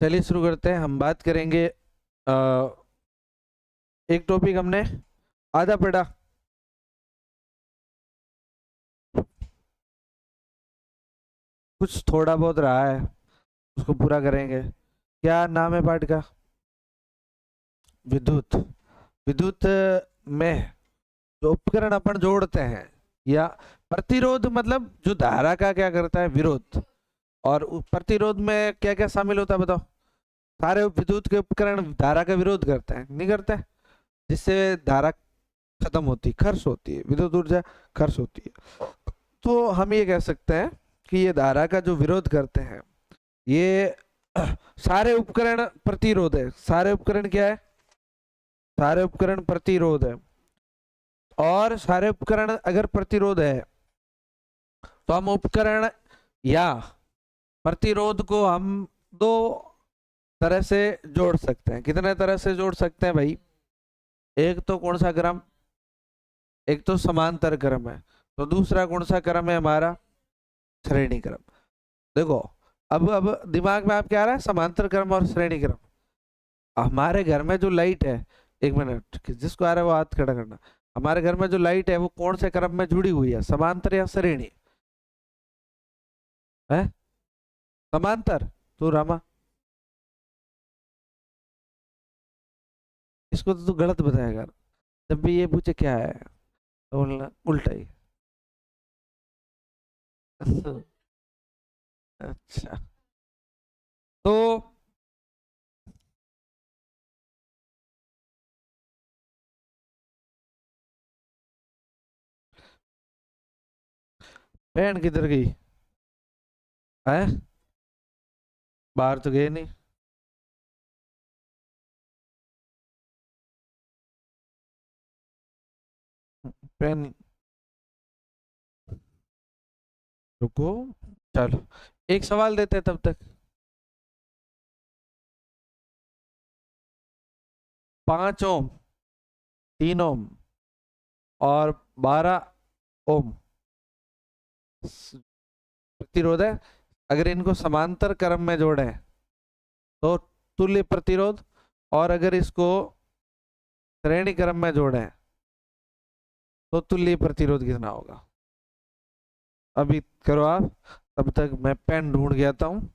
चलिए शुरू करते हैं। हम बात करेंगे एक टॉपिक हमने आधा पढ़ा, कुछ थोड़ा बहुत रहा है, उसको पूरा करेंगे। क्या नाम है पाठ का? विद्युत। विद्युत में जो उपकरण अपन जोड़ते हैं, या प्रतिरोध मतलब जो धारा का क्या करता है, विरोध। और प्रतिरोध में क्या क्या शामिल होता है बताओ? सारे विद्युत के उपकरण धारा का विरोध करते हैं, नहीं करते? जिससे धारा खत्म होती है, खर्च होती है, विद्युत ऊर्जा खर्च होती है। तो हम ये कह सकते हैं कि ये धारा का जो विरोध करते हैं, ये सारे उपकरण प्रतिरोध है। सारे उपकरण क्या है? सारे उपकरण प्रतिरोध है। और सारे उपकरण अगर प्रतिरोध है तो हम उपकरण या प्रतिरोध को हम दो तरह से जोड़ सकते हैं। कितने तरह से जोड़ सकते हैं भाई? एक तो कौन सा क्रम? एक तो समांतर क्रम है। तो दूसरा कौन सा क्रम है हमारा? श्रेणी क्रम। देखो, अब दिमाग में आप क्या आ रहा है? समांतर क्रम और श्रेणी क्रम। हमारे घर में जो लाइट है, एक मिनट, जिसको आ रहा है वो हाथ खड़ा करना। हमारे घर में जो लाइट है वो कौन से क्रम में जुड़ी हुई है, समांतर या श्रेणी? है समांतर। तो रामा, इसको तो तू गलत बताएगा। जब भी ये पूछे क्या है तो बोलना उल्टा ही। अच्छा, तो बहन किधर गई है? बाहर तो गए नहीं। पेन, रुको, चलो एक सवाल देते हैं तब तक। 5 ओम, 3 ओम और 12 ओम प्रतिरोध है। अगर इनको समांतर क्रम में जोड़े तो तुल्य प्रतिरोध, और अगर इसको श्रेणी क्रम में जोड़े तो तुल्य प्रतिरोध कितना होगा? अभी करो आप, तब तक मैं पेन ढूंढ के आता हूँ।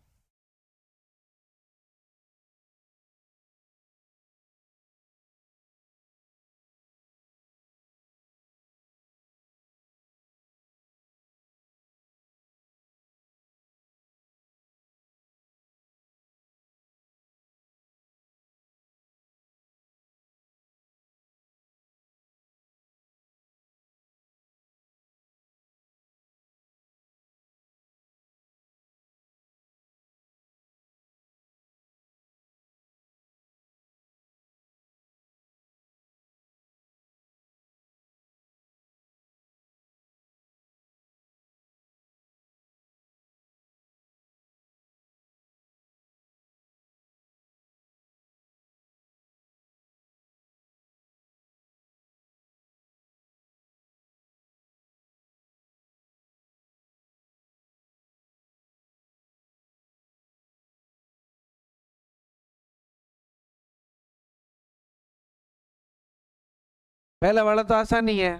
पहला वाला तो आसान ही है।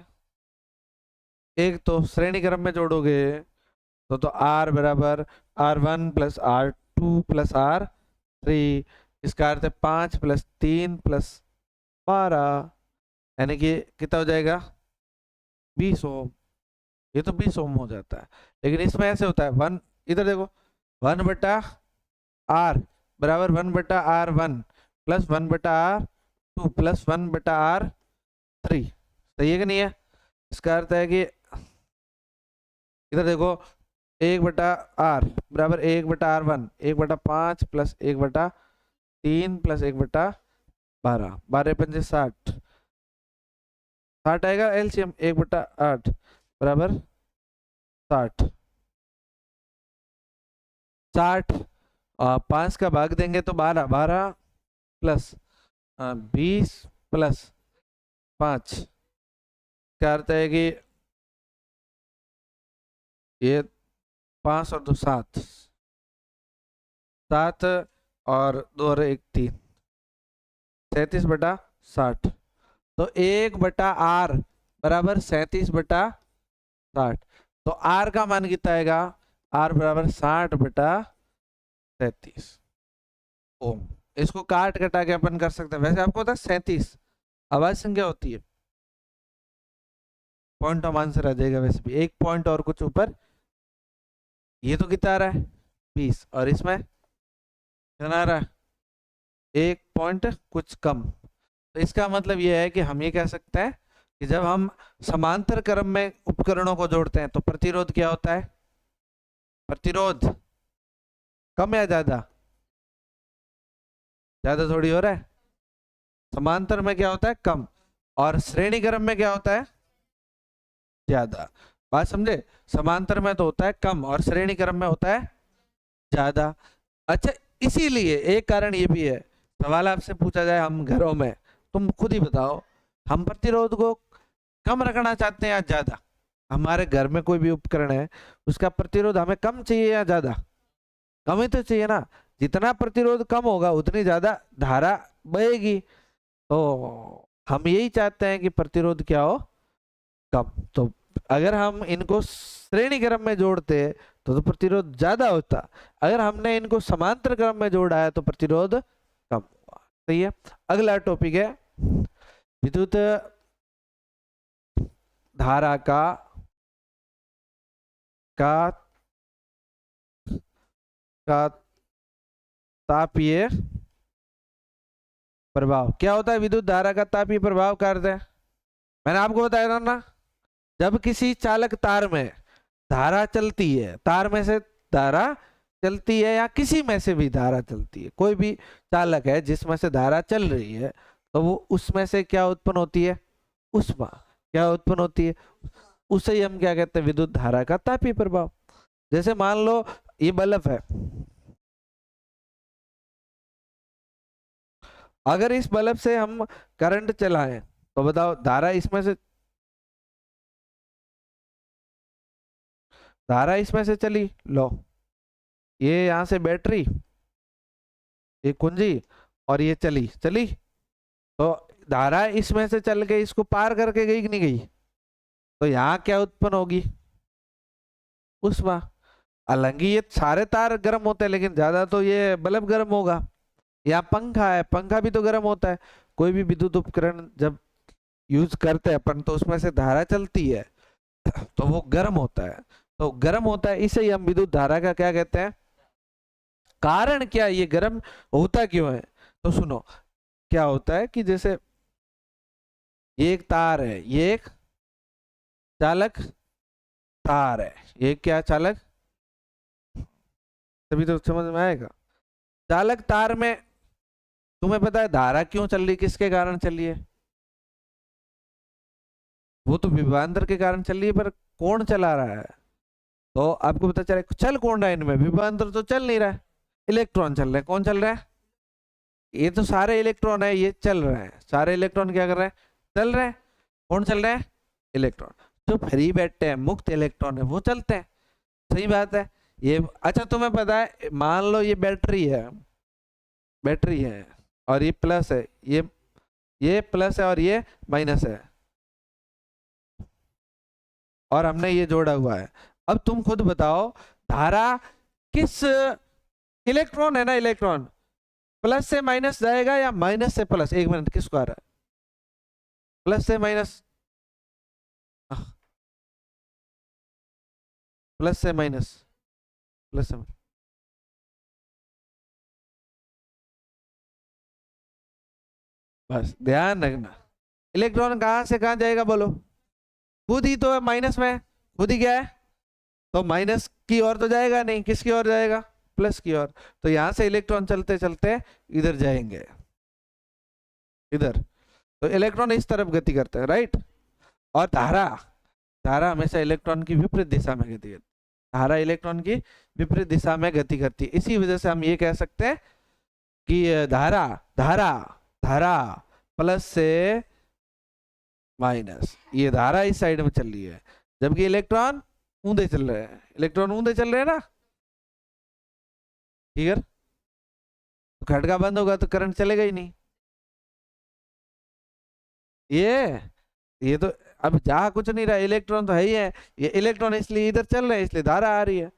एक तो श्रेणी क्रम में जोड़ोगे तो आर बराबर R1 plus R2 plus R3। इसका अर्थ है 5 + 3 + 12, यानी कि कितना हो जाएगा? 20 ओम। ये तो 20 ओम हो जाता है। लेकिन इसमें ऐसे होता है, वन, इधर देखो, 1/R बराबर 1/R1 plus 1/R2 plus 1/R3। सही है कि नहीं है? इसका अर्थ है कि इधर देखो, 1/R बराबर 1/R1, 1/5 प्लस 1/3 प्लस 1/12, 12×5 = 60। 60 आएगा एलसीएम, 1/8 बराबर 60। 60 5 का भाग देंगे तो 12, 12 प्लस 20 प्लस 5। क्या अर्थ है कि ये 5 और 2 7, 7 और 2 और 1 3, 37/60। तो 1/r बराबर 37/60। तो r का मान कितना आएगा? r बराबर 60/37 ओम। इसको काट कटा के अपन कर सकते हैं। वैसे आपको पता है 37 अभाज्य संख्या होती है। पॉइंट ऑफ आंसर आ जाएगा वैसे भी, 1 पॉइंट और कुछ ऊपर। ये तो कितना आ रहा है? 20, और इसमें कितना आ रहा है? 1 पॉइंट कुछ कम। तो इसका मतलब ये है कि हम ये कह सकते हैं कि जब हम समांतर क्रम में उपकरणों को जोड़ते हैं तो प्रतिरोध क्या होता है? प्रतिरोध कम या ज्यादा? ज्यादा थोड़ी हो रहा है। समांतर में क्या होता है? कम। और श्रेणी क्रम में क्या होता है? ज्यादा। बात समझे? समांतर में तो होता है कम और श्रेणी क्रम में होता है ज्यादा। अच्छा, इसीलिए एक कारण ये भी है, सवाल आपसे पूछा जाए हम घरों में, तुम खुद ही बताओ, हम प्रतिरोध को कम रखना चाहते हैं या ज्यादा? हमारे घर में कोई भी उपकरण है, उसका प्रतिरोध हमें कम चाहिए या ज्यादा? कम ही तो चाहिए ना। जितना प्रतिरोध कम होगा उतनी ज्यादा धारा बहेगी। तो हम यही चाहते हैं कि प्रतिरोध क्या हो? कम। तो अगर हम इनको श्रेणी क्रम में जोड़ते तो प्रतिरोध ज्यादा होता। अगर हमने इनको समांतर क्रम में जोड़ा है तो प्रतिरोध कम हुआ। सही है। अगला टॉपिक है विद्युत धारा का तापीय प्रभाव। क्या होता है विद्युत धारा का तापीय प्रभाव? करते हैं, मैंने आपको बताया था ना, जब किसी चालक तार में धारा चलती है, तार में से धारा चलती है या किसी में से भी धारा चलती है, कोई भी चालक है जिसमें से धारा चल रही है, तो वो उसमें से क्या उत्पन्न होती है? ऊष्मा। क्या उत्पन्न होती है? उसे ही हम क्या कहते हैं? विद्युत धारा का तापीय प्रभाव। जैसे मान लो ये बल्ब है, अगर इस बल्ब से हम करंट चलाएं तो बताओ धारा इसमें से चली। लो, ये यहां से बैटरी, ये कुंजी, और ये चली तो धारा इसमें से चल के इसको पार करके गई कि नहीं गई? तो यहाँ क्या उत्पन्न होगी? ऊष्मा। हालांकि ये सारे तार गर्म होते हैं लेकिन ज्यादा तो ये बल्ब गर्म होगा। यहाँ पंखा है, पंखा भी तो गर्म होता है। कोई भी विद्युत उपकरण जब यूज करते हैं अपन तो उसमें से धारा चलती है तो वो गर्म होता है। तो गर्म होता है, इसे ही हम विद्युत धारा का क्या कहते हैं? कारण क्या ये गर्म होता क्यों है? तो सुनो, क्या होता है कि जैसे ये एक तार है, ये एक चालक तार है, ये क्या चालक, तभी तो समझ में आएगा। चालक तार में तुम्हें पता है धारा क्यों चल रही, किसके कारण चल रही है? वो तो विभवांतर के कारण चल रही है, पर कौन चला रहा है? तो आपको पता चले चल कौन रहा है इनमें? विभवांतर तो चल नहीं रहा है, इलेक्ट्रॉन चल रहे हैं। कौन चल रहा है? ये तो सारे इलेक्ट्रॉन है, ये चल रहे हैं। सारे इलेक्ट्रॉन क्या कर रहे हैं? चल रहे हैं। कौन चल रहे हैं? इलेक्ट्रॉन। जो फ्री बैठते हैं, मुक्त इलेक्ट्रॉन है, वो चलते हैं। सही बात है ये। अच्छा, तुम्हें पता है, मान लो ये बैटरी है और ये प्लस है, ये प्लस है और ये माइनस है, और हमने ये जोड़ा हुआ है। अब तुम खुद बताओ धारा किस, इलेक्ट्रॉन है ना, इलेक्ट्रॉन प्लस से माइनस जाएगा या माइनस से प्लस? एक मिनट, किसको आ रहा है? प्लस से माइनस, प्लस से माइनस, प्लस से माइनस। बस ध्यान रखना, इलेक्ट्रॉन कहां से कहां जाएगा बोलो? खुद ही तो है माइनस में, खुद ही क्या है? तो माइनस की ओर तो जाएगा नहीं, किसकी ओर जाएगा? प्लस की ओर। तो यहां से इलेक्ट्रॉन चलते चलते इधर जाएंगे, इधर। तो इलेक्ट्रॉन इस तरफ गति करते हैं, राइट। और धारा हमेशा इलेक्ट्रॉन की विपरीत दिशा में गति करती है। धारा इलेक्ट्रॉन की विपरीत दिशा में गति करती है। इसी वजह से हम ये कह सकते हैं कि धारा धारा धारा प्लस से माइनस, ये धारा इस साइड में चल रही है, जबकि इलेक्ट्रॉन ऊंधे चल रहे हैं। इलेक्ट्रॉन ऊंधे चल रहे हैं ना, ठीक है? खटका बंद होगा तो करंट चलेगा ही नहीं। ये तो अब जहाँ कुछ नहीं रहा, इलेक्ट्रॉन तो है ही है, ये इलेक्ट्रॉन इसलिए इधर चल रहे हैं, इसलिए धारा आ रही है।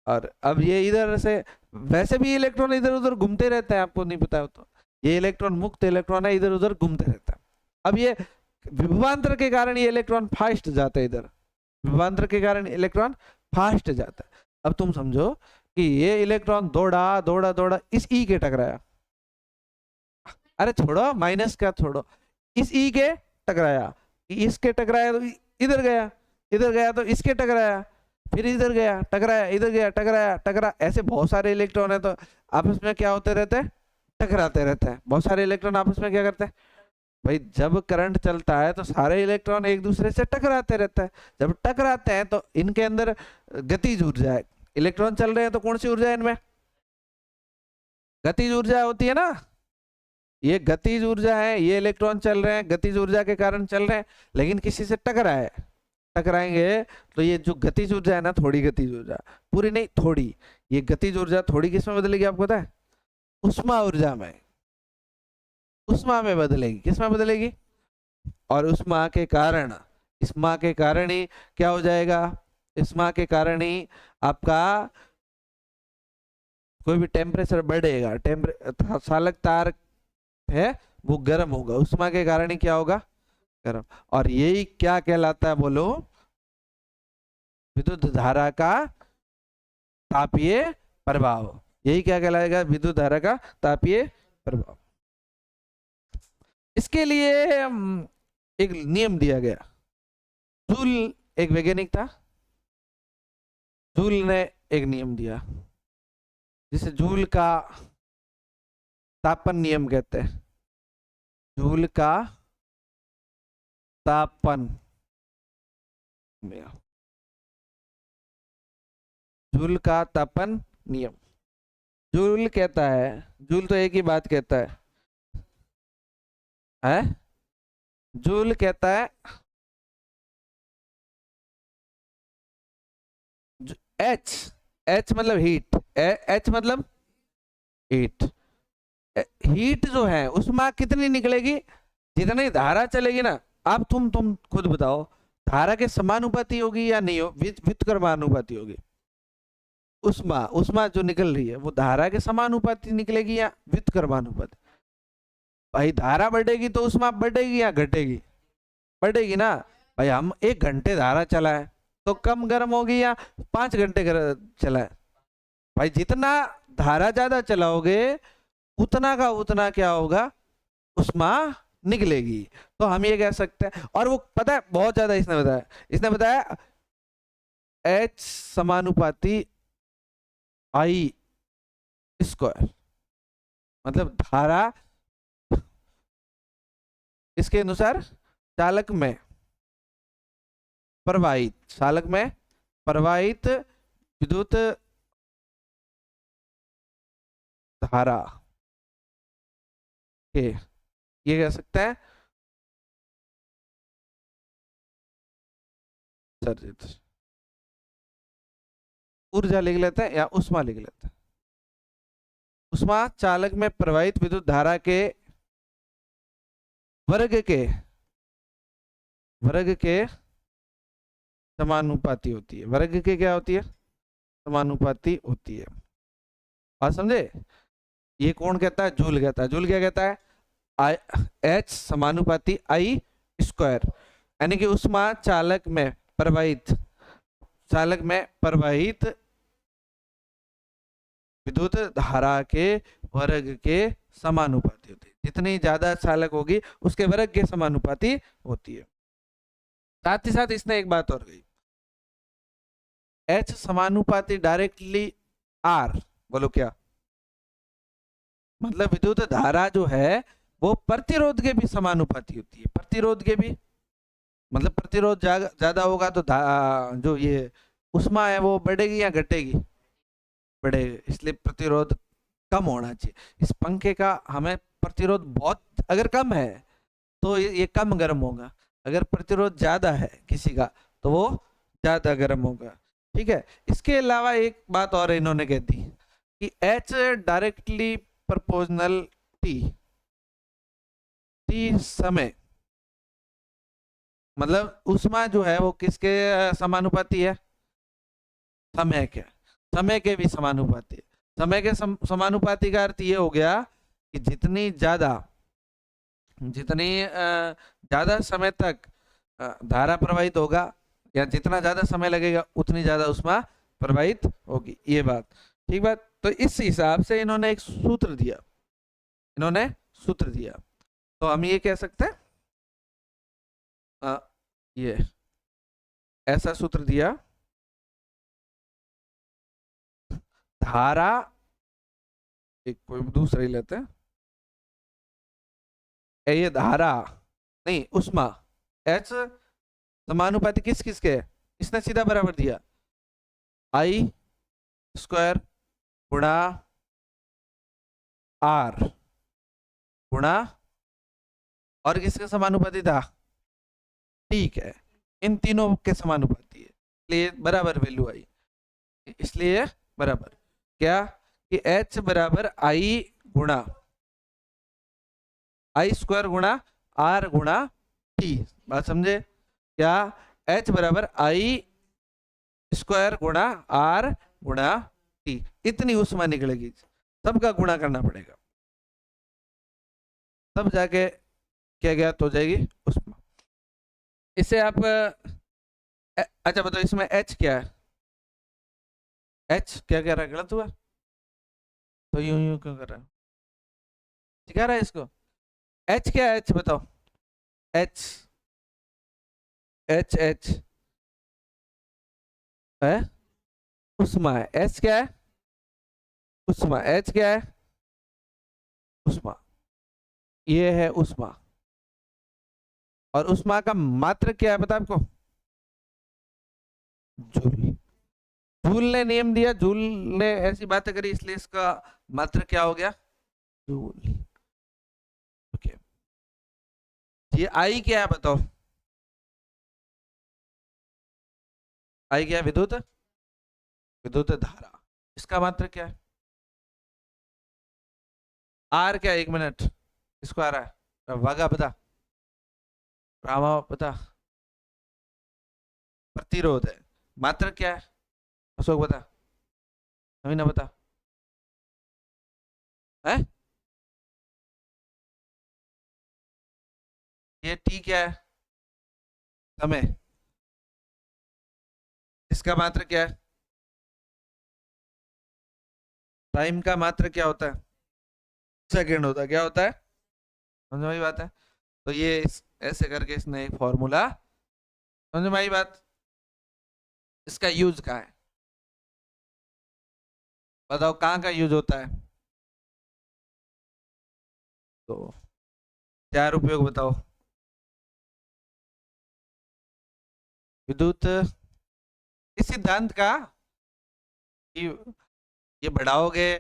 और अब ये इधर से, वैसे भी इलेक्ट्रॉन इधर उधर घूमते रहते हैं, आपको नहीं पता हो तो, ये इलेक्ट्रॉन मुक्त इलेक्ट्रॉन है, इधर उधर घूमते रहता है। अब ये विभवांतर के कारण ये इलेक्ट्रॉन फास्ट जाता है इधर, विभवांतर के कारण इलेक्ट्रॉन फास्ट जाता है। अब तुम समझो कि ये इलेक्ट्रॉन दौड़ा दौड़ा दौड़ा, इस ई के टकराया, अरे छोड़ो माइनस का छोड़ो, इस ई के टकराया, इसके टकराया तो इधर गया, इधर गया तो इसके टकराया, फिर इधर गया टकराया, इधर गया टकराया, टकरा, ऐसे बहुत सारे इलेक्ट्रॉन है तो आपस में क्या होते रहते हैं, टकराते रहते हैं। बहुत सारे इलेक्ट्रॉन आपस में क्या करते हैं भाई, जब करंट चलता है तो सारे इलेक्ट्रॉन एक दूसरे से टकराते रहते हैं। जब टकराते हैं तो इनके अंदर गतिज ऊर्जा है, इलेक्ट्रॉन चल रहे हैं तो कौन सी ऊर्जा है इनमें, गतिज ऊर्जा होती है ना, ये गतिज ऊर्जा है, ये इलेक्ट्रॉन चल रहे हैं गतिज ऊर्जा के कारण चल रहे हैं, लेकिन किसी से टकराए, टकराएंगे तो ये जो गतिज ऊर्जा है ना, थोड़ी गतिज ऊर्जा, पूरी नहीं थोड़ी, ये गतिज ऊर्जा थोड़ी किस में बदलेगी आपको पता है, उष्मा ऊर्जा में, उष्मा में बदलेगी, किस में बदलेगी, और उष्मा के कारण, इष्मा के कारण ही क्या हो जाएगा, इष्मा के कारण ही आपका कोई भी टेम्परेचर बढ़ेगा, चालक तार है वो गर्म होगा, उष्मा के कारण ही क्या होगा, गर्म। और यही क्या कहलाता है बोलो, विद्युत धारा का तापीय प्रभाव, यही क्या कहलाएगा, विद्युत धारा का तापीय प्रभाव। इसके लिए एक नियम दिया गया, जूल एक वैज्ञानिक था, जूल ने एक नियम दिया जिसे जूल का तापन नियम कहते हैं, जूल का तापन, जूल का तापन नियम। जूल कहता है, जूल तो एक ही बात कहता है? जूल कहता है एच, एच मतलब हीट, एच मतलब हीट, हीट जो है उसमें कितनी निकलेगी, जितनी धारा चलेगी ना, अब तुम खुद बताओ, धारा के समानुपाती होगी या नहीं हो, व्युत्क्रमानुपाती होगी, उष्मा, उष्मा जो निकल रही है वो धारा के समानुपाती निकलेगी या व्युत्क्रमानुपाती, भाई धारा बढ़ेगी तो उष्मा बढ़ेगी या घटेगी, बढ़ेगी ना भाई। हम 1 घंटे धारा चला है तो कम गर्म होगी या 5 घंटे चला है, भाई जितना धारा ज्यादा चलाओगे उतना का उतना क्या होगा, उष्मा निकलेगी। तो हम ये कह सकते हैं, और वो पता है बहुत ज्यादा इसने बताया H समानुपाती I स्क्वायर, मतलब धारा इसके अनुसार चालक में प्रवाहित, चालक में प्रवाहित विद्युत धारा के, ये कह सकते हैं ऊर्जा लिख लेते हैं या उष्मा लिख लेते हैं। उष्मा चालक में प्रवाहित विद्युत धारा के वर्ग के समानुपाती होती है, वर्ग के क्या होती है, समानुपाती होती है। बात समझे? ये कौन कहता है, जूल कहता है। जूल क्या कहता है, H समानुपाती I स्क्वायर, यानी कि उष्मा चालक में प्रवाहित विद्युत धारा के वर्ग के समानुपाती होती है, जितनी ज्यादा चालक होगी उसके वर्ग के समानुपाती होती है। साथ ही साथ इसने एक बात और कही, H समानुपाती डायरेक्टली R, बोलो क्या, मतलब विद्युत धारा जो है वो प्रतिरोध के भी समानुपाती होती है, प्रतिरोध के भी, मतलब प्रतिरोध ज्यादा होगा तो जो ये उष्मा है वो बढ़ेगी या घटेगी, बढ़ेगी, इसलिए प्रतिरोध कम होना चाहिए। इस पंखे का हमें प्रतिरोध बहुत अगर कम है तो ये कम गर्म होगा, अगर प्रतिरोध ज्यादा है किसी का तो वो ज्यादा गर्म होगा, ठीक है। इसके अलावा एक बात और इन्होंने कह दी कि H directly proportional T. T समय, मतलब ऊष्मा जो है वो किसके समानुपाती है? समय के। समय के भी समानुपाती है। समय के समानुपाती का अर्थ ये हो गया कि जितनी ज्यादा समय तक धारा प्रवाहित होगा या जितना ज्यादा समय लगेगा उतनी ज्यादा ऊष्मा प्रवाहित होगी। ये बात ठीक बात। तो इस हिसाब से इन्होंने एक सूत्र दिया, तो हम ये कह सकते हैं ये ऐसा सूत्र दिया, धारा, एक कोई दूसरा ही लेते हैं, ये धारा नहीं ऊष्मा H समानुपाती किस किस के? इसने सीधा बराबर दिया I स्क्वायर गुणा R गुणा, और किसके समानुपाती था? ठीक है, इन तीनों के समानुपाती है, इसलिए बराबर वैल्यू आई। इसलिए बराबर क्या कि H बराबर I गुणा I स्क्वायर गुणा R गुणा T। बात समझे क्या? H बराबर I स्क्वायर गुणा R गुणा T, इतनी ऊष्मा निकलेगी, सबका गुणा करना पड़ेगा, तब जाके क्या ज्ञात हो जाएगी? ऊष्मा। इसे आप अच्छा बताओ इसमें H क्या है? H क्या कह रहा है? गलत हुआ तो यूं क्यों कर रहा है? सिखा रहा है इसको। H क्या है? H बताओ। H है ऊष्मा है। H क्या है? ऊष्मा। H क्या है? ऊष्मा। ये है ऊष्मा। और ऊष्मा का मात्रक क्या है पता आपको? जूल। जूल ने नियम दिया, जूल ने ऐसी बातें करी, इसलिए इसका मात्रक क्या हो गया? जूल। ओके, ये आई क्या है बताओ? आई क्या है? विद्युत धारा। इसका मात्रक क्या है? आर क्या है? एक मिनट, इसको आ रहा है वागा पता, रामा पता, प्रतिरोध है। मात्रक क्या है? अशोक बता, नवीना बता। है ये टी क्या है? समय। इसका मात्रक क्या है? टाइम का मात्रक क्या होता है? सेकंड होता है। क्या होता है? समझ में आई बात है? तो ये ऐसे करके इसने एक फॉर्मूला, समझ में आई बात? इसका यूज कहाँ है बताओ? कहाँ का यूज होता है? तो चार उपयोग बताओ। विद्युत इस सिद्धांत का कि ये बढ़ाओगे,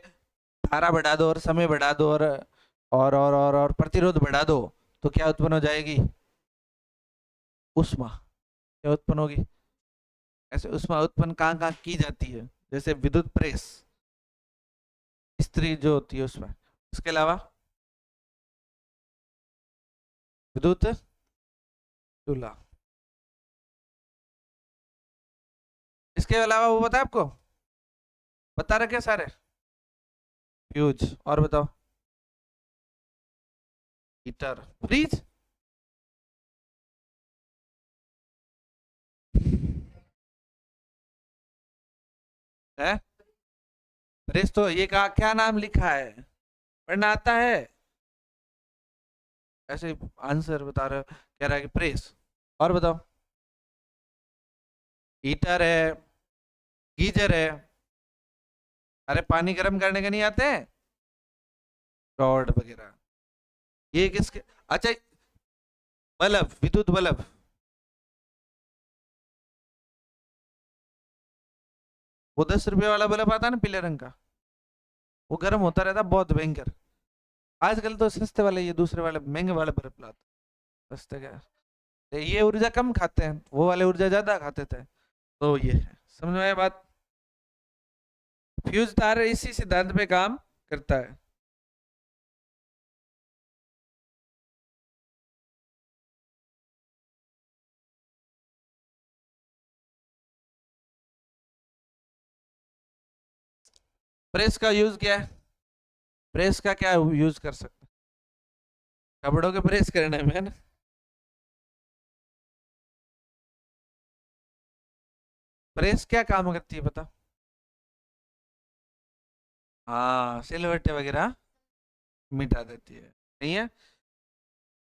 धारा बढ़ा दो और समय बढ़ा दो और प्रतिरोध बढ़ा दो, तो क्या उत्पन्न हो जाएगी? ऊष्मा। क्या उत्पन्न होगी? ऐसे ऊष्मा उत्पन्न कहाँ कहाँ की जाती है? जैसे विद्युत प्रेस, इस्त्री जो होती है उसमें। इसके अलावा विद्युत चूल्हा। इसके अलावा वो बता आपको, बता रखे सारे। फ्यूज, और बताओ। Heater, freeze. है फ्रिज तो ये का क्या नाम लिखा है? पढ़ना आता है? ऐसे आंसर बता रहे हो, कह रहा है कि प्रेस। और बताओ। हीटर है, गीजर है, अरे पानी गर्म करने के नहीं आते हैं रॉड वगैरह, ये किसके? अच्छा, बल्ब, विद्युत बल्ब। वो 10 रुपये वाला बल्ब आता है ना पीले रंग का, वो गर्म होता रहता बहुत भयंकर। आजकल तो सस्ते वाले, ये दूसरे वाले महंगे वाले बल्ब लाते। सस्ते क्या, ये ऊर्जा कम खाते हैं, वो वाले ऊर्जा ज्यादा खाते थे। तो ये है, समझ में आया बात? फ्यूज तार इसी सिद्धांत पे काम करता है। प्रेस का यूज क्या है? प्रेस का क्या यूज कर सकते हैं? कपड़ों के प्रेस करने में ना। प्रेस क्या काम करती है पता? हाँ, सिलवट्टे वगैरह मिटा देती है, नहीं है?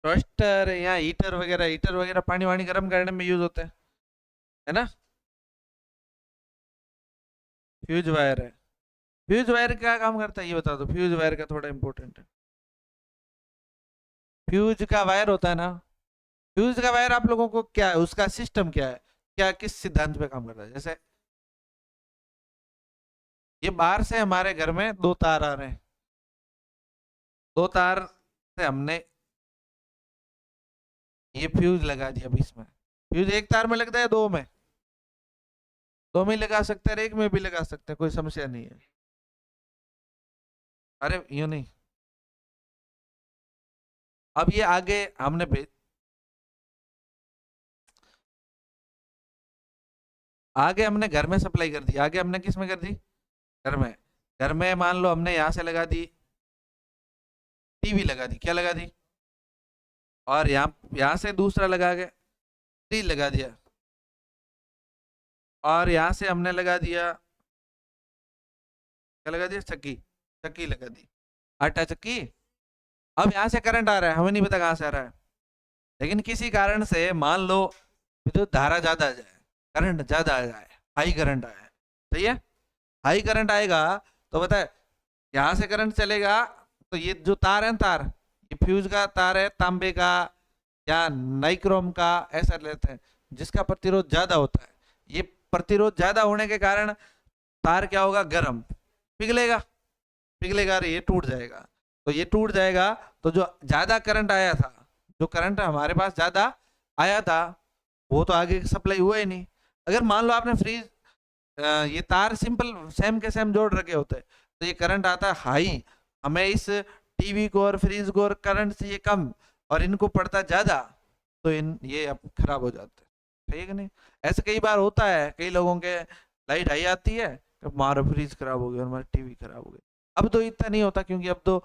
टोस्टर या हीटर वगैरह पानी वानी गर्म करने में यूज होते हैं, है ना? फ्यूज वायर है। फ्यूज वायर क्या काम करता है ये बता दो, फ्यूज वायर का थोड़ा इंपॉर्टेंट है। फ्यूज का वायर होता है ना, फ्यूज का वायर आप लोगों को क्या है, उसका सिस्टम क्या है, क्या किस सिद्धांत पे काम करता है? जैसे ये बाहर से हमारे घर में दो तार आ रहे हैं, दो तार से हमने ये फ्यूज लगा दिया बीच में। फ्यूज एक तार में लगता है, दो में? दो में ही लगा सकते हैं, एक में भी लगा सकते हैं, कोई समस्या नहीं है। अरे यूं नहीं। अब ये आगे हमने आगे हमने घर में सप्लाई कर दी, आगे हमने किस में कर दी? घर में। घर में मान लो हमने यहाँ से लगा दी, टीवी लगा दी, क्या लगा दी? और यहाँ से दूसरा लगा के फ्रिज लगा दिया, और यहाँ से हमने लगा दिया, क्या लगा दिया? चक्की। चक्की लगा दी, आटा चक्की। अब यहाँ से करंट आ रहा है, हमें नहीं पता कहाँ से आ रहा है, लेकिन किसी कारण से मान लो विद्युत धारा ज्यादा आ जाए, करंट ज्यादा आ जाए, हाई करंट आए, सही है? हाई करंट आएगा तो बताए, यहाँ से करंट चलेगा, तो ये जो तार है तार, ये फ्यूज का तार है, तांबे का या नाइक्रोम का, ऐसा लेते हैं, जिसका प्रतिरोध ज्यादा होता है। ये प्रतिरोध ज्यादा होने के कारण तार क्या होगा? गर्म, पिघलेगा। पिघलेगा और ये टूट जाएगा। तो ये टूट जाएगा, तो जो ज्यादा करंट आया था, जो करंट हमारे पास ज्यादा आया था, वो तो आगे सप्लाई हुआ ही नहीं। अगर मान लो आपने फ्रीज ये तार सिंपल सेम के सेम जोड़ रखे होते, तो ये करंट आता है हाई, हमें इस टीवी को और फ्रीज को और करंट से ये कम, और इनको पड़ता ज्यादा, तो इन ये अब खराब हो जाते हैं, ठीक है नहीं? ऐसे कई बार होता है, कई लोगों के लाइट हाई आती है, तो हमारा फ्रीज खराब हो गया और हमारी टीवी खराब हो गई। अब तो इतना नहीं होता, क्योंकि अब तो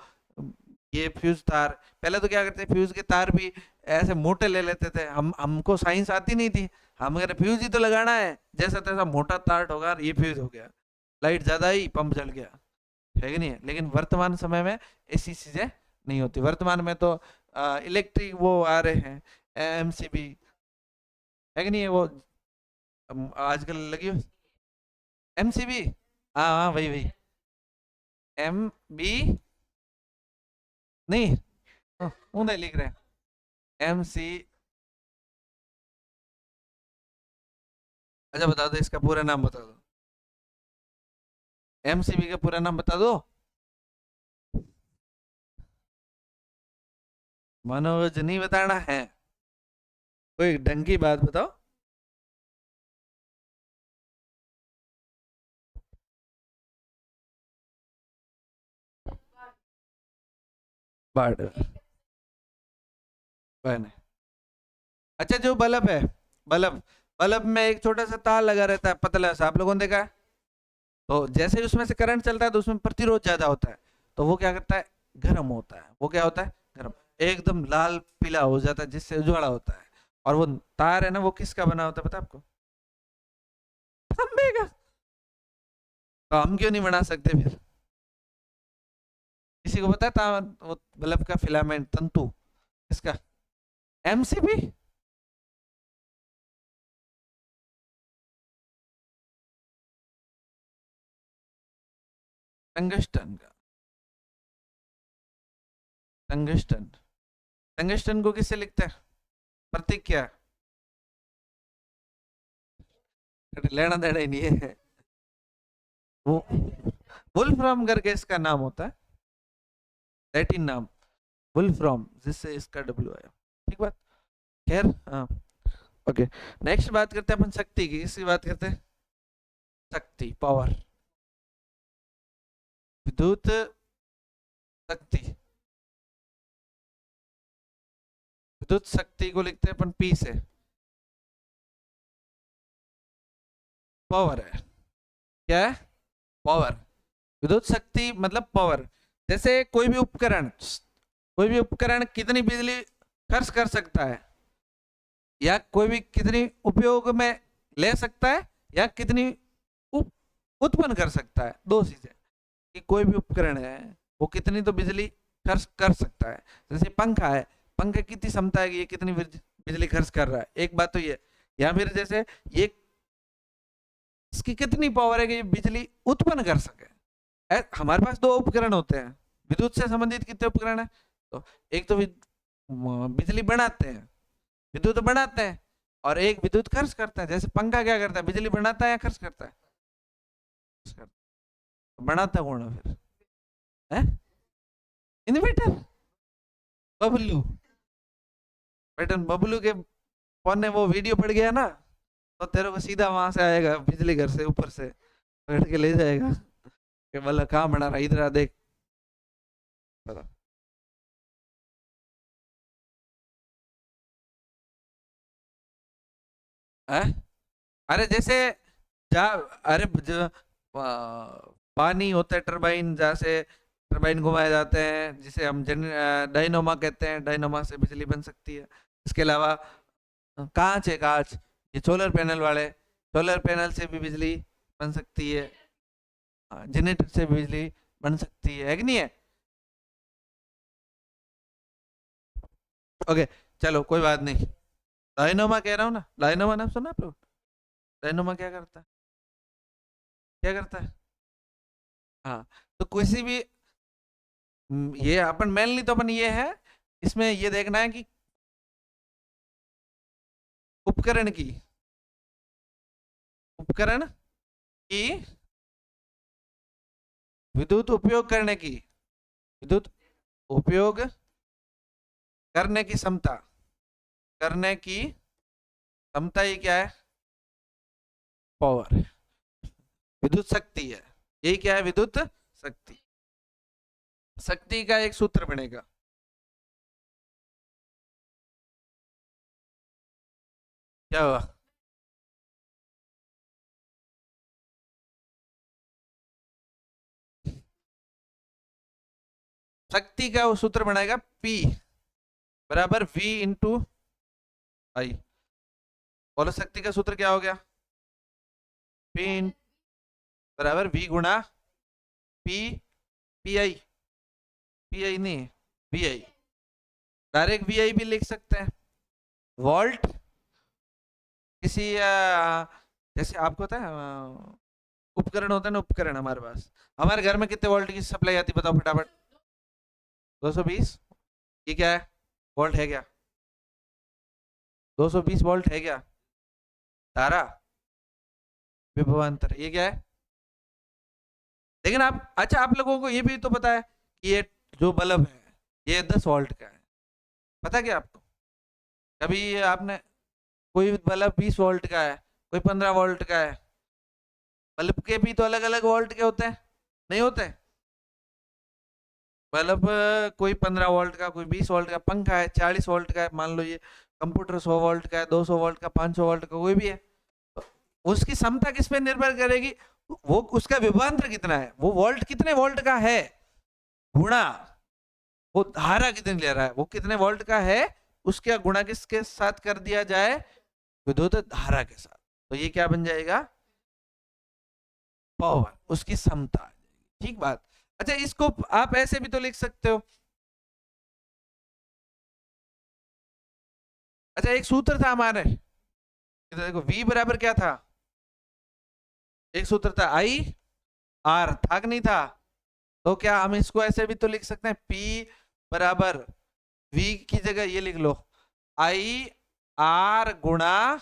ये फ्यूज तार, पहले तो क्या करते, फ्यूज के तार भी ऐसे मोटे ले लेते थे, हमको साइंस आती नहीं थी, हम कह रहे फ्यूज ही तो लगाना है, जैसा तैसा मोटा तार होगा, ये फ्यूज हो गया, लाइट ज्यादा ही, पंप जल गया, है कि नहीं है? लेकिन वर्तमान समय में ऐसी चीजें नहीं होती, वर्तमान में तो इलेक्ट्रिक वो आ रहे हैं, एमसीबी, है कि नहीं है वो? आजकल लगी एमसीबी, हाँ हाँ वही वही, एम बी, नहीं ऊंधे लिख रहे हैं, एम सी। अच्छा बता दो, इसका पूरा नाम बता दो, एमसीबी का पूरा नाम बता दो। मनोज नहीं बताना है, कोई ढंग की बात बताओ। बाढ़ बहन, अच्छा जो बल्ब है, बल्ब, बल्ब में एक छोटा सा तार लगा रहता है, पतला सा, आप लोगों ने देखा है? तो जैसे ही उसमें से करंट चलता है, तो उसमें प्रतिरोध ज्यादा होता है, तो वो क्या करता है? गर्म होता है। वो क्या होता है? गर्म, एकदम लाल पीला हो जाता है, जिससे उजाला होता है। और वो तार है ना, वो किसका बना होता है पता है आपको? तांबे का। तो हम क्यों नहीं बना सकते फिर? किसी को पता है वो बल्ब का फिलामेंट तंतु किसका? एमसीबी। टंगस्टन का। टंगस्टन, टंगस्टन को किससे लिखते हैं? प्रतीक क्या है? लेना देना ही नहीं है वो, वुल्फ्राम करके इसका नाम होता है, लैटिन नाम वुल्फ्राम, जिससे इसका डब्ल्यू आया, ठीक बात। खैर हाँ, ओके। नेक्स्ट बात करते हैं अपन शक्ति की, इसकी बात करते हैं, शक्ति, पावर, विद्युत शक्ति। विद्युत शक्ति को लिखते हैं अपन पी से, पावर है, क्या है? पावर। विद्युत शक्ति मतलब पावर। जैसे कोई भी उपकरण कितनी बिजली खर्च कर सकता है, या कोई भी कितनी उपयोग में ले सकता है, या कितनी उत्पन्न कर सकता है। दो चीजें कि कोई भी उपकरण है वो कितनी तो बिजली खर्च कर सकता है। जैसे पंखा है, पंखे की कितनी क्षमता है कि ये कितनी बिजली खर्च कर रहा है, एक बात तो ये। या फिर जैसे ये इसकी कितनी पावर है कि ये बिजली उत्पन्न कर सके। हमारे पास दो उपकरण होते हैं, विद्युत से संबंधित कितने उपकरण है? तो एक तो बिजली बनाते हैं, विद्युत बनाते हैं, और एक विद्युत खर्च करता है। जैसे पंखा क्या करता है, बिजली बनाता है या खर्च करता है? बनाता कौन है फिर? है इन्वर्टर, बबलू। बेटन बबलू के फोन ने वो वीडियो पड़ गया ना, तो तेरे को सीधा वहां से आएगा, बिजली घर से ऊपर से बैठ के ले जाएगा कि बोला कहाँ बना रहा, इधर आ देख। पता है? अरे जैसे जा, अरे पानी होता है टरबाइन, जहाँ से टरबाइन घुमाए जाते हैं, जिसे हम डायनोमा कहते हैं, डायनोमा से बिजली बन सकती है। इसके अलावा कांच है, कांच, ये सोलर पैनल वाले, सोलर पैनल से भी बिजली बन सकती है। जनरेटर से भी बिजली बन सकती है कि नहीं है? ओके, चलो कोई बात नहीं। डायनोमा कह रहा हूँ ना, डायनोमा नाम सुना आप लोग? डायनोमा क्या करता है? क्या करता है? हाँ, तो किसी भी ये अपन मेनली तो अपन ये है, इसमें ये देखना है कि उपकरण की उपकरण की विद्युत उपयोग करने की, विद्युत उपयोग करने की क्षमता, करने की क्षमता ही क्या है? पावर, विद्युत शक्ति है। यही क्या है? विद्युत शक्ति। शक्ति का एक सूत्र बनेगा, क्या हुआ? शक्ति का वो सूत्र बनाएगा P बराबर V इंटू आई। बोलो शक्ति का सूत्र क्या हो गया? P बराबर V गुणा P, पी आई नहीं, वी आई। डायरेक्ट वी आई भी लिख सकते हैं। वोल्ट किसी जैसे आपको पता है उपकरण होता है ना, उपकरण हमारे पास, हमारे घर में कितने वोल्ट की सप्लाई आती है बताओ फटाफट? 220। ये क्या है? वोल्ट है क्या? 220 वोल्ट है क्या? धारा, विभवांतर, ये क्या है? लेकिन आप, अच्छा आप लोगों को ये भी तो पता है कि ये जो बल्ब है ये 10 वोल्ट का है, पता क्या आपको? कभी आपने, कोई बल्ब 20 वोल्ट का है, कोई 15 वोल्ट का है। बल्ब के भी तो अलग अलग वोल्ट के होते हैं, नहीं होते? बल्ब कोई 15 वोल्ट का, कोई 20 वोल्ट का, पंखा है 40 वोल्ट का है मान लो, ये कंप्यूटर 100 वोल्ट का है, 200 वोल्ट का, 500 वोल्ट का, कोई भी है। तो उसकी क्षमता किस पे निर्भर करेगी? वो उसका विभवांतर कितना है, वो वोल्ट कितने वोल्ट का है, गुणा वो धारा कितनी ले रहा है, वो कितने वोल्ट का है, उसका गुणा किसके साथ कर दिया जाए? विद्युत धारा के साथ। तो ये क्या बन जाएगा? पावर, उसकी क्षमता। ठीक बात। अच्छा, इसको आप ऐसे भी तो लिख सकते हो। अच्छा, एक सूत्र था हमारे, इधर देखो, V बराबर क्या था? एक सूत्र था आई आर, था कि नहीं था? तो क्या हम इसको ऐसे भी तो लिख सकते हैं, P बराबर V की जगह ये लिख लो, आई आर गुणा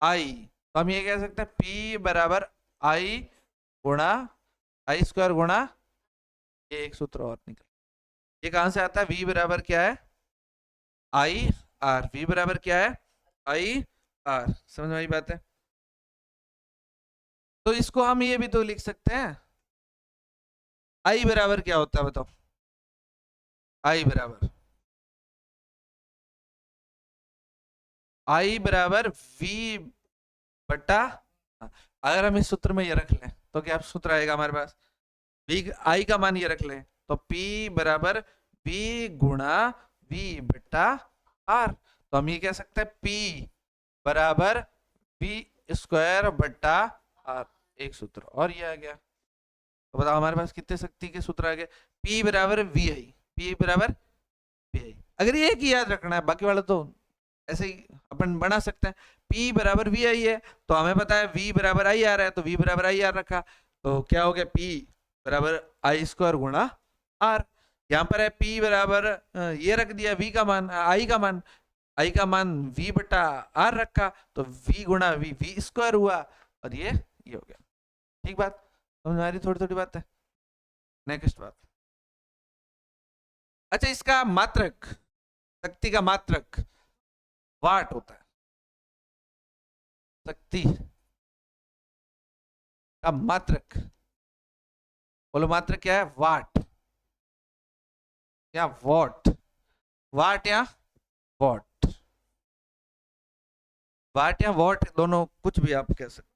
आई। तो हम ये कह सकते हैं P बराबर आई गुणा आई स्क्वायर गुणा, ये एक सूत्र और निकल, ये कहां से आता है? V बराबर क्या है? I R. V बराबर क्या है? I R. समझ में आई बात है? तो इसको हम ये भी तो लिख सकते हैं, आई बराबर क्या होता है बताओ? आई बराबर, आई बराबर V बटा, अगर हम इस सूत्र में ये रख लें तो क्या सूत्र आएगा हमारे पास? V I का मान ये रख लें, तो P बराबर V गुणा V बटा R। तो हम ये कह सकते हैं P बराबर V स्क्वायर बटा R, एक सूत्र और ये आ गया। तो बताओ हमारे पास कितने शक्ति के सूत्र आ गए? P बराबर VI, P बराबर VI। अगर ये एक ही याद रखना है, बाकी वाला तो ऐसे ही अपन बना सकते हैं। P बराबर VI है, तो हमें पता है V बराबर IR है, तो V बराबर IR रखा, तो क्या हो गया? P बराबर I स्क्वायर गुणा R। यहाँ पर है P बराबर ये रख दिया V का मान, I का मान V बटा R रखा, तो V गुणा V स्क्वायर हुआ, और ये हो गया। ठीक बात समझ में आ रही? थोड़ी थोड़ी बात है। नेक्स्ट बात, अच्छा इसका मात्रक, शक्ति का मात्रक वाट होता है। शक्ति का मात्रक, बोलो मात्रक क्या है? वाट या वॉट? वाट या वॉट? वाट या वॉट दोनों, कुछ भी आप कह सकते।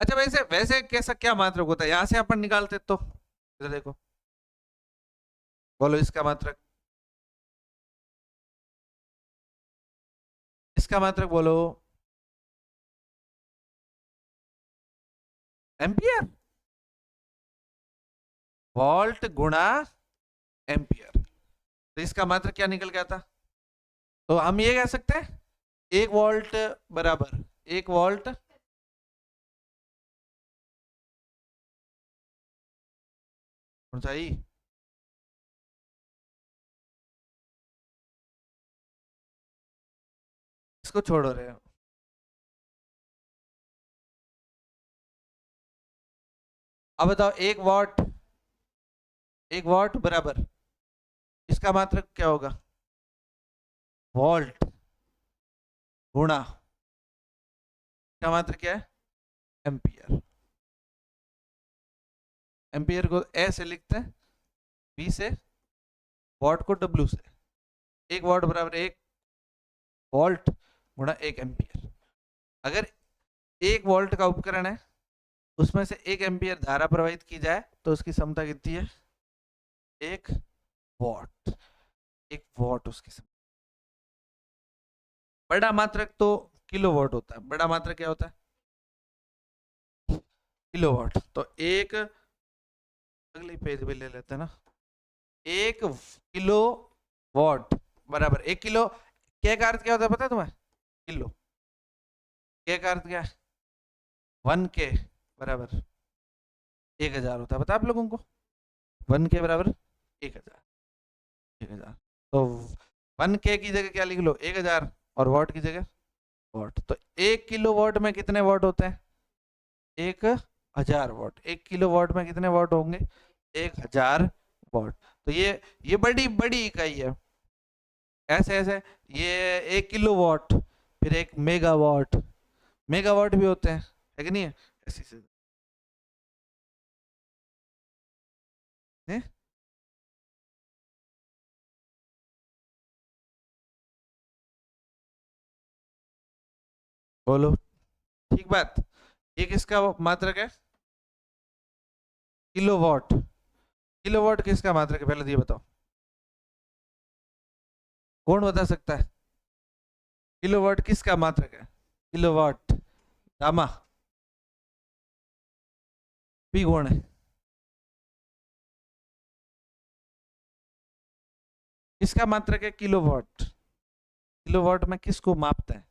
अच्छा वैसे वैसे कैसा क्या मात्रक होता है? यहां से अपन निकालते तो इधर देखो, बोलो इसका मात्रक, इसका मात्रक बोलो। एम्पियर, वोल्ट गुणा एम्पियर। तो इसका मात्रक क्या निकल गया था? तो हम ये कह सकते हैं 1 वोल्ट बराबर 1 वोल्ट ऊंचाई, इसको छोड़ो रहे हो। अब बताओ 1 वॉट बराबर, इसका मात्रक क्या होगा? वोल्ट गुणा, क्या मात्रक क्या है? एम्पियर। एम्पियर को ऐसे लिखते हैं, V से, वॉट को W से। 1 वॉट बराबर 1 वोल्ट गुणा 1 एम्पियर। अगर 1 वोल्ट का उपकरण है, उसमें से 1 एम्पियर धारा प्रवाहित की जाए, तो उसकी क्षमता कितनी है? 1 वॉट। 1 वॉट उसकी क्षमता। बड़ा मात्रक तो किलोवाट होता है। बड़ा मात्रक क्या होता है? किलोवाट। तो एक, अगले पेज पे ले लेते हैं ना, 1 किलो बराबर 1 किलो। के का अर्थ क्या होता है पता है तुम्हें? किलो। के का अर्थ क्या है? 1 K बराबर 1000 होता है, पता है आप लोगों को? 1 K बराबर 1000। 1000, तो 1 K की जगह क्या लिख लो? 1000, और वॉट की जगह वॉट। तो 1 किलो वॉट में कितने वॉट होते हैं? 1000 वॉट। 1 किलो वॉट में कितने वॉट होंगे? 1000 वॉट। तो ये बड़ी बड़ी इकाई है। ऐसे ऐसे ये 1 किलो वॉट, फिर 1 मेगावाट, मेगावाट भी होते हैं, है कि नहीं है? ऐसे से बोलो। ठीक बात। ये किसका मात्रक है? किलोवाट। किलोवाट किसका मात्रक है पहले ये बताओ, कौन बता सकता है? किलोवाट किसका मात्रक है? किलोवाट गामा पी कौन है? किसका मात्रक है किलोवाट? किलोवाट में किसको मापते हैं?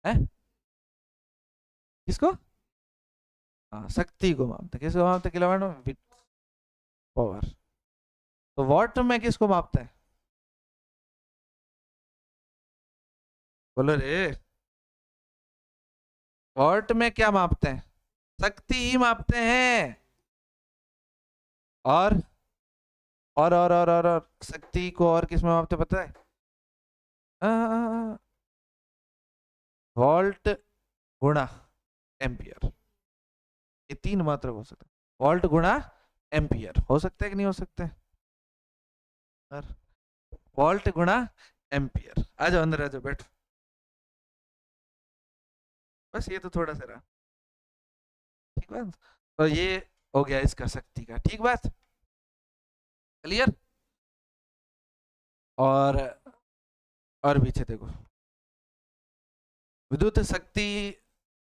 है? किसको? हाँ, शक्ति को मापते हैं। किसको मापते हैं किलोवाट में? पावर। तो वाट में किसको मापते हैं? बोलो रे, वाट में क्या मापते हैं? शक्ति ही मापते हैं। और और शक्ति को और किस में मापते पता है? वोल्ट गुणा एम्पियर। ये 3 मात्रक हो सकता है। वोल्ट गुणा एम्पियर हो सकता है कि नहीं हो सकते? वोल्ट गुणा एम्पियर। आ जाओ अंदर, आ जाओ, बैठो। बस ये तो थोड़ा सा रहा। ठीक बात। तो ये हो गया इसका शक्ति का, ठीक बात, क्लियर। और पीछे देखो, विद्युत शक्ति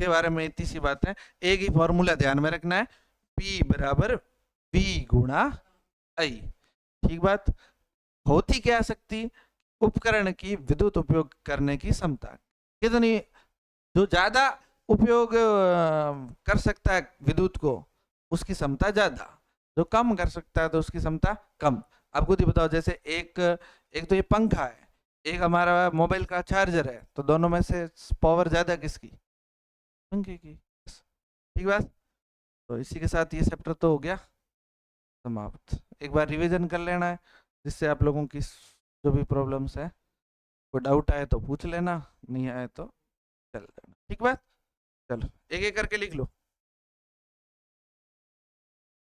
के बारे में इतनी सी बात है, एक ही फॉर्मूला ध्यान में रखना है, P बराबर V गुणा I, ठीक बात। होती क्या शक्ति, उपकरण की विद्युत उपयोग करने की क्षमता, कितनी, जो ज्यादा उपयोग कर सकता है विद्युत को उसकी क्षमता ज्यादा, जो कम कर सकता है तो उसकी क्षमता कम। आप खुद ही बताओ, जैसे एक तो ये पंखा है, एक हमारा मोबाइल का चार्जर है, तो दोनों में से पावर ज्यादा किसकी, पंखे की, ठीक बात। तो इसी के साथ ये चैप्टर तो हो गया समाप्त। एक बार रिवीजन कर लेना है, जिससे आप लोगों की जो भी प्रॉब्लम्स है, कोई डाउट आए तो पूछ लेना, नहीं आए तो चल देना, ठीक बात। चलो एक एक करके लिख लो।